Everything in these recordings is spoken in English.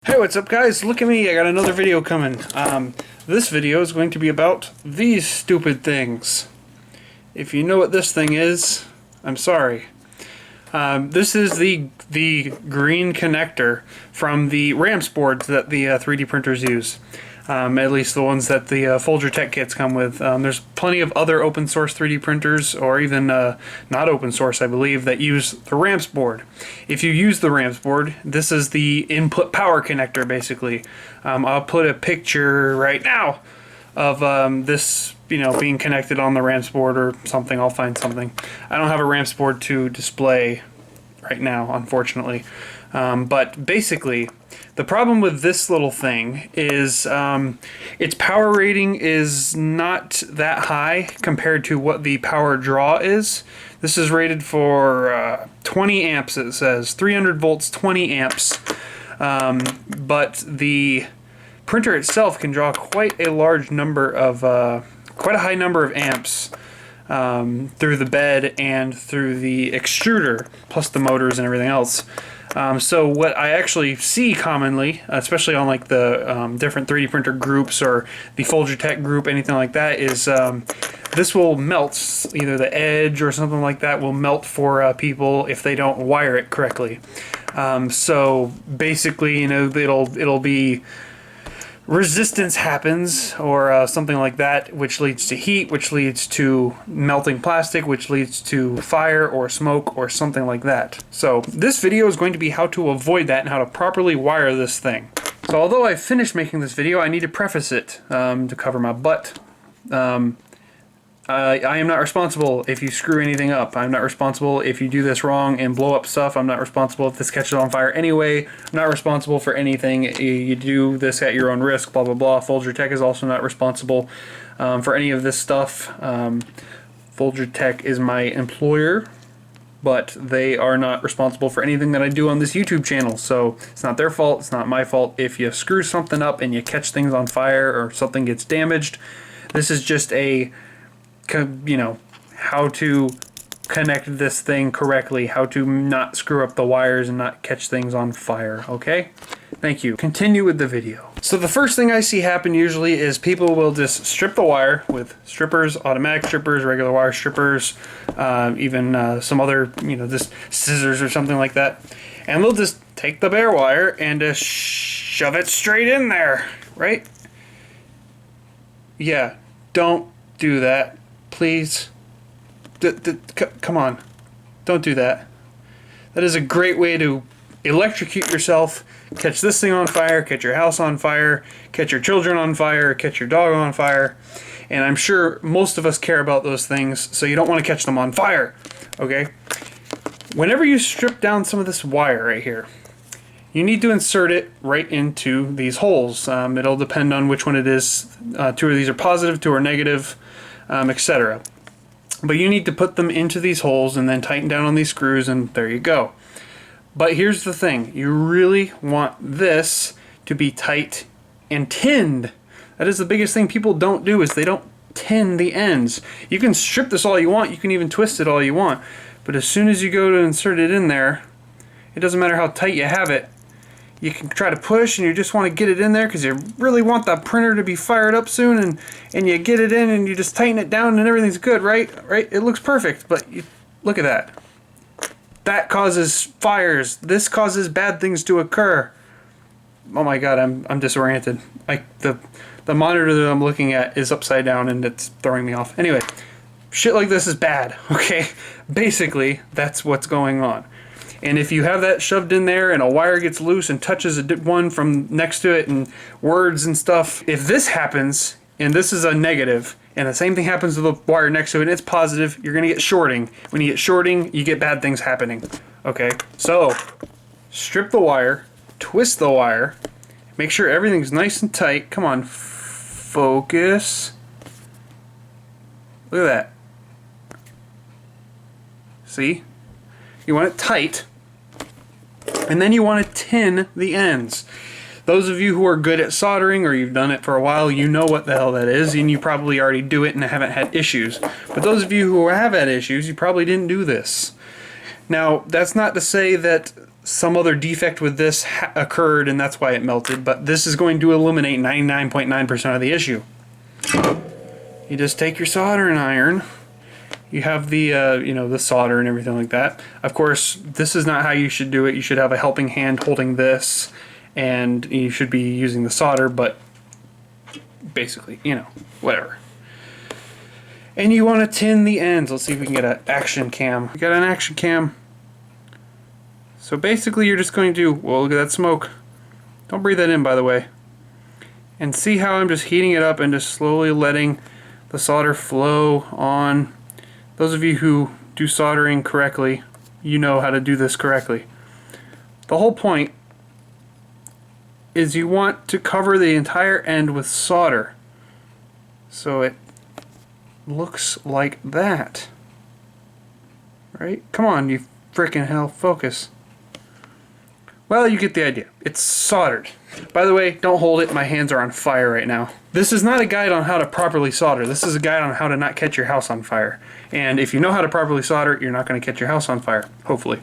Hey, what's up guys? Look at me, I got another video coming. This video is going to be about these stupid things. If you know what this thing is, I'm sorry. This is the green connector from the RAMPS boards that the 3D printers use. At least the ones that the Folger Tech kits come with. There's plenty of other open source 3D printers, or even not open source, I believe, that use the RAMPS board. If you use the RAMPS board, this is the input power connector, basically. I'll put a picture right now of this, being connected on the RAMPS board or something. I'll find something. I don't have a RAMPS board to display right now, unfortunately. But basically, the problem with this little thing is its power rating is not that high compared to what the power draw is. This is rated for 20 amps, it says. 300 volts, 20 amps. But the printer itself can draw quite a large number of, quite a high number of amps through the bed and through the extruder, plus the motors and everything else. So what I actually see commonly, especially on like the different 3D printer groups or the Folger Tech group, anything like that, is this will melt. Either the edge or something like that will melt for people if they don't wire it correctly. So basically, it'll be resistance happens, or something like that, which leads to heat, which leads to melting plastic, which leads to fire or smoke or something like that. So this video is going to be how to avoid that and how to properly wire this thing. So although I finished making this video, I need to preface it to cover my butt. I am not responsible if you screw anything up. I'm not responsible if you do this wrong and blow up stuff. I'm not responsible if this catches on fire anyway. I'm not responsible for anything. You do this at your own risk, blah, blah, blah. Folger Tech is also not responsible for any of this stuff. Folger Tech is my employer, but they are not responsible for anything that I do on this YouTube channel. So it's not their fault. It's not my fault. If you screw something up and you catch things on fire or something gets damaged, this is just a how to connect this thing correctly, how to not screw up the wires and not catch things on fire, okay? Thank you. Continue with the video. So the first thing I see happen usually is people will just strip the wire with strippers, automatic strippers, regular wire strippers, even some other, just scissors or something like that. And they'll just take the bare wire and just shove it straight in there, right? Yeah, don't do that. Please, come on, don't do that. That is a great way to electrocute yourself, catch this thing on fire, catch your house on fire, catch your children on fire, catch your dog on fire, and I'm sure most of us care about those things, so you don't want to catch them on fire, okay? Whenever you strip down some of this wire right here, you need to insert it right into these holes. It'll depend on which one it is. 2 of these are positive, 2 are negative, etc. But you need to put them into these holes and then tighten down on these screws, and there you go. But here's the thing, you really want this to be tight and tinned. That is the biggest thing people don't do, is they don't tin the ends. You can strip this all you want, you can even twist it all you want, but as soon as you go to insert it in there, it doesn't matter how tight you have it. You can try to push and you just want to get it in there because you really want the printer to be fired up soon, and you get it in and you just tighten it down and everything's good, right? It looks perfect, but look at that. That causes fires. This causes bad things to occur. Oh my god, I'm disoriented. The monitor that I'm looking at is upside down and it's throwing me off. Anyway, shit like this is bad, okay? Basically, that's what's going on. And if you have that shoved in there and a wire gets loose and touches one from next to it and words and stuff, if this happens and this is a negative and the same thing happens to the wire next to it and it's positive, you're going to get shorting. When you get shorting, you get bad things happening. Okay, so strip the wire, twist the wire, make sure everything's nice and tight. Come on, focus. Look at that. See? You want it tight. And then you want to tin the ends. Those of you who are good at soldering, or you've done it for a while, you know what the hell that is, and you probably already do it and haven't had issues. But those of you who have had issues, you probably didn't do this. Now, that's not to say that some other defect with this occurred and that's why it melted, but this is going to eliminate 99.9% of the issue. You just take your soldering iron, you have the you know, the solder and everything like that. Of course, this is not how you should do it. You should have a helping hand holding this, and you should be using the solder, but basically, you know, whatever. And you want to tin the ends. Let's see if we can get an action cam. We got an action cam. So basically you're just going to, well, look at that smoke. Don't breathe that in, by the way. And see how I'm just heating it up and just slowly letting the solder flow on. Those of you who do soldering correctly, you know how to do this correctly. The whole point is you want to cover the entire end with solder, so it looks like that. Right? Come on, you frickin' hell, focus. Well, you get the idea. It's soldered. By the way, don't hold it. My hands are on fire right now. This is not a guide on how to properly solder. This is a guide on how to not catch your house on fire. And if you know how to properly solder, you're not going to catch your house on fire, hopefully.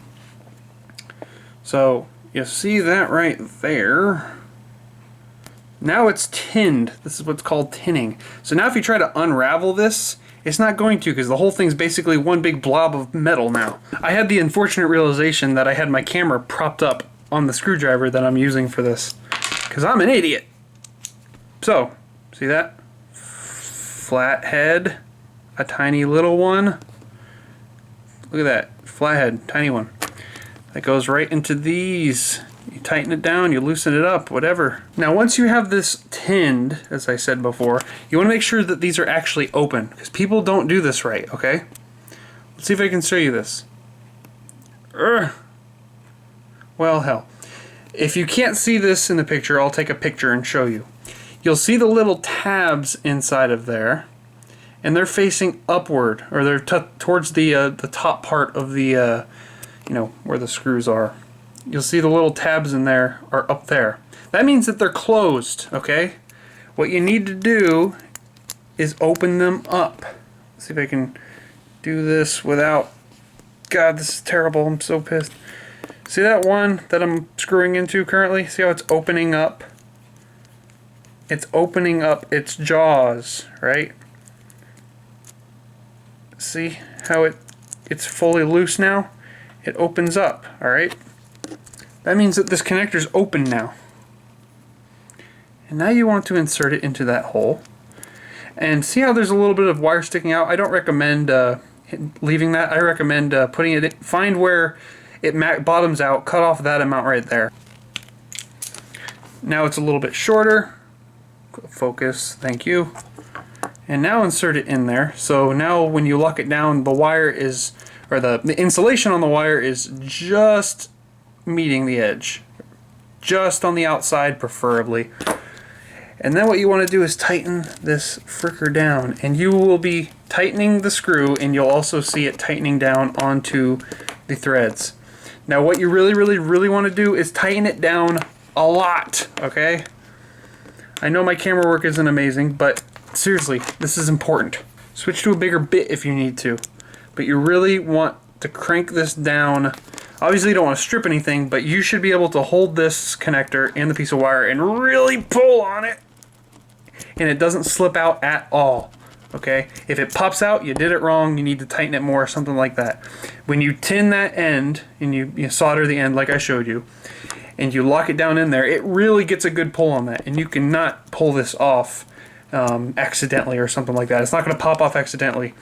So, you see that right there. Now it's tinned. This is what's called tinning. So now if you try to unravel this, it's not going to, because the whole thing's basically one big blob of metal now. I had the unfortunate realization that I had my camera propped up on the screwdriver that I'm using for this, because I'm an idiot. So, see that? Flat head, a tiny little one. Look at that, flathead, tiny one. That goes right into these. You tighten it down, you loosen it up, whatever. Now once you have this tinned, as I said before, you want to make sure that these are actually open, because people don't do this right, okay? Let's see if I can show you this. Well, hell. If you can't see this in the picture, I'll take a picture and show you. You'll see the little tabs inside of there, and they're facing upward, or they're towards the top part of the, you know, where the screws are. You'll see the little tabs in there are up there. That means that they're closed, okay? What you need to do is open them up. Let's see if I can do this without... God, this is terrible. I'm so pissed. See that one that I'm screwing into currently? See how it's opening up? It's opening up its jaws, right? See how it's fully loose now? It opens up, alright? That means that this connector is open now. And now you want to insert it into that hole. And see how there's a little bit of wire sticking out? I don't recommend leaving that. I recommend putting it in. Find where it bottoms out, cut off that amount right there. Now it's a little bit shorter. Focus, thank you. And now insert it in there. So now when you lock it down, the wire is, or the insulation on the wire is just meeting the edge. Just on the outside, preferably. And then what you want to do is tighten this fricker down. And you will be tightening the screw, and you'll also see it tightening down onto the threads. Now what you really want to do is tighten it down a lot, okay? I know my camera work isn't amazing, but seriously, this is important. Switch to a bigger bit if you need to. But you really want to crank this down. Obviously you don't want to strip anything, but you should be able to hold this connector and the piece of wire and really pull on it. And it doesn't slip out at all. Okay? If it pops out, you did it wrong, you need to tighten it more, something like that. When you tin that end, and you solder the end like I showed you, and you lock it down in there, it really gets a good pull on that. And you cannot pull this off accidentally or something like that. It's not going to pop off accidentally.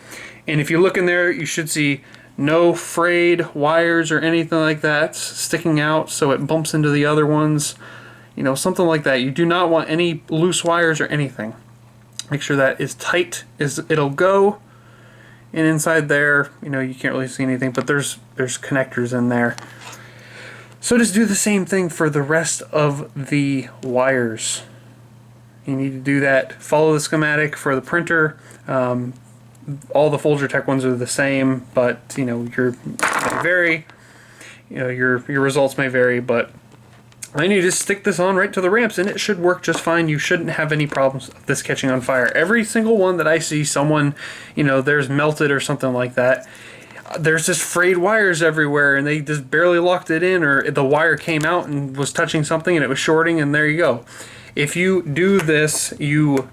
And if you look in there, you should see no frayed wires or anything like that sticking out so it bumps into the other ones. You know, something like that. You do not want any loose wires or anything. Make sure that is tight as it'll go. And inside there, you know, you can't really see anything, but there's connectors in there. So just do the same thing for the rest of the wires. You need to do that. Follow the schematic for the printer. All the Folgertech ones are the same, but you know, may vary. You know, your results may vary, but then you just stick this on right to the ramps and it should work just fine. You shouldn't have any problems with this catching on fire. Every single one that I see someone, you know, there's melted or something like that, there's just frayed wires everywhere, and they just barely locked it in, or the wire came out and was touching something and it was shorting, and there you go. If you do this, you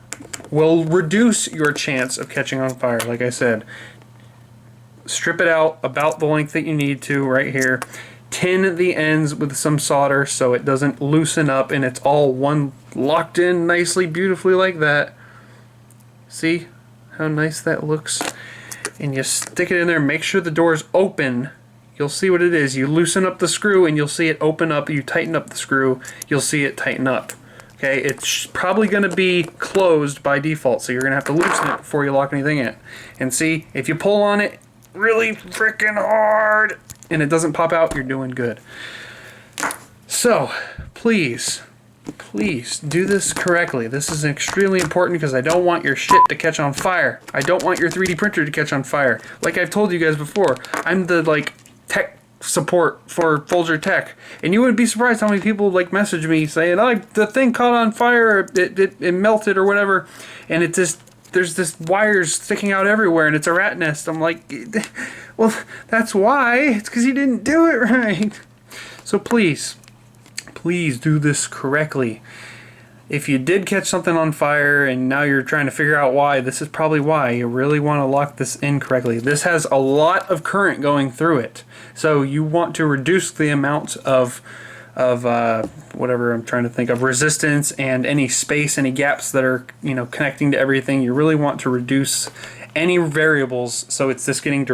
will reduce your chance of catching on fire. Like I said, strip it out about the length that you need to right here. Tin the ends with some solder so it doesn't loosen up and it's all one locked in nicely, beautifully like that. See how nice that looks? And you stick it in there, make sure the door is open. You'll see what it is. You loosen up the screw and you'll see it open up. You tighten up the screw, you'll see it tighten up. Okay, it's probably going to be closed by default, so you're going to have to loosen it before you lock anything in. And see, if you pull on it really freaking hard and it doesn't pop out, you're doing good. So, please do this correctly. This is extremely important because I don't want your shit to catch on fire. I don't want your 3D printer to catch on fire. Like I've told you guys before, I'm the tech support for Folger Tech, and you would be surprised how many people message me saying, "Oh, the thing caught on fire, it melted or whatever," and it just there's this wires sticking out everywhere and it's a rat nest. I'm like, well, that's why. It's because you didn't do it right. So please do this correctly. If you did catch something on fire and now you're trying to figure out why, this is probably why. You really want to lock this in correctly. This has a lot of current going through it, so you want to reduce the amount of whatever I'm trying to think of, resistance and any space, any gaps that are connecting to everything. You really want to reduce any variables, so it's just getting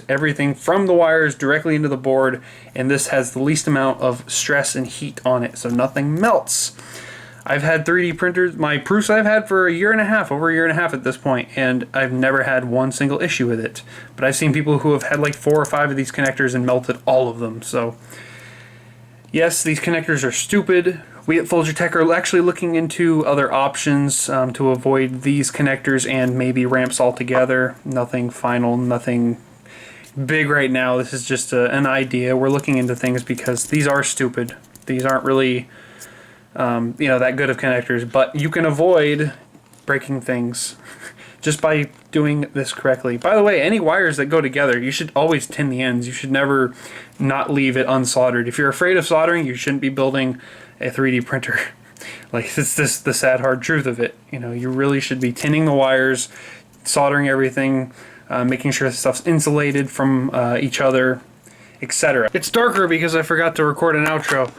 everything from the wires directly into the board, and this has the least amount of stress and heat on it, so nothing melts. I've had 3D printers, my proofs I've had for a year and a half, over a year and a half at this point, and I've never had one single issue with it. But I've seen people who have had 4 or 5 of these connectors and melted all of them. So yes, these connectors are stupid. We at Folger Tech are actually looking into other options to avoid these connectors and maybe ramps altogether. Nothing final, nothing big right now. This is just an idea. We're looking into things because these are stupid. These aren't really that good of connectors, but you can avoid breaking things just by doing this correctly. By the way, any wires that go together, you should always tin the ends. You should never not leave it unsoldered. If you're afraid of soldering, you shouldn't be building a 3D printer. It's just the sad hard truth of it. You really should be tinning the wires, soldering everything, making sure the stuff's insulated from each other, etc. It's darker because I forgot to record an outro.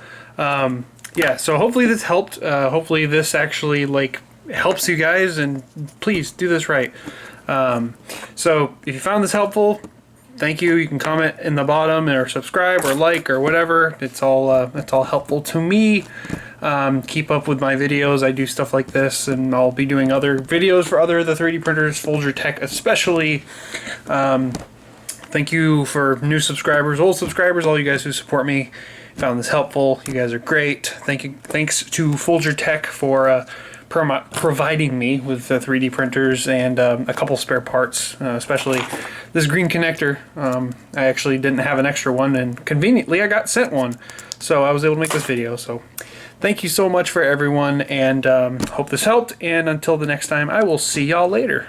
Yeah, so hopefully this helped. Hopefully this actually helps you guys, and please do this right. So if you found this helpful, thank you. You can comment in the bottom or subscribe or like or whatever. It's all helpful to me. Keep up with my videos. I do stuff like this, and I'll be doing other videos for the 3D printers, Folger Tech especially. Thank you for new subscribers, old subscribers, all you guys who support me. Found this helpful. You guys are great. Thanks to Folger Tech for providing me with 3D printers and a couple spare parts, especially this green connector. I actually didn't have an extra one, and conveniently I got sent one, so I was able to make this video. So thank you so much for everyone, and hope this helped, and until the next time, I will see y'all later.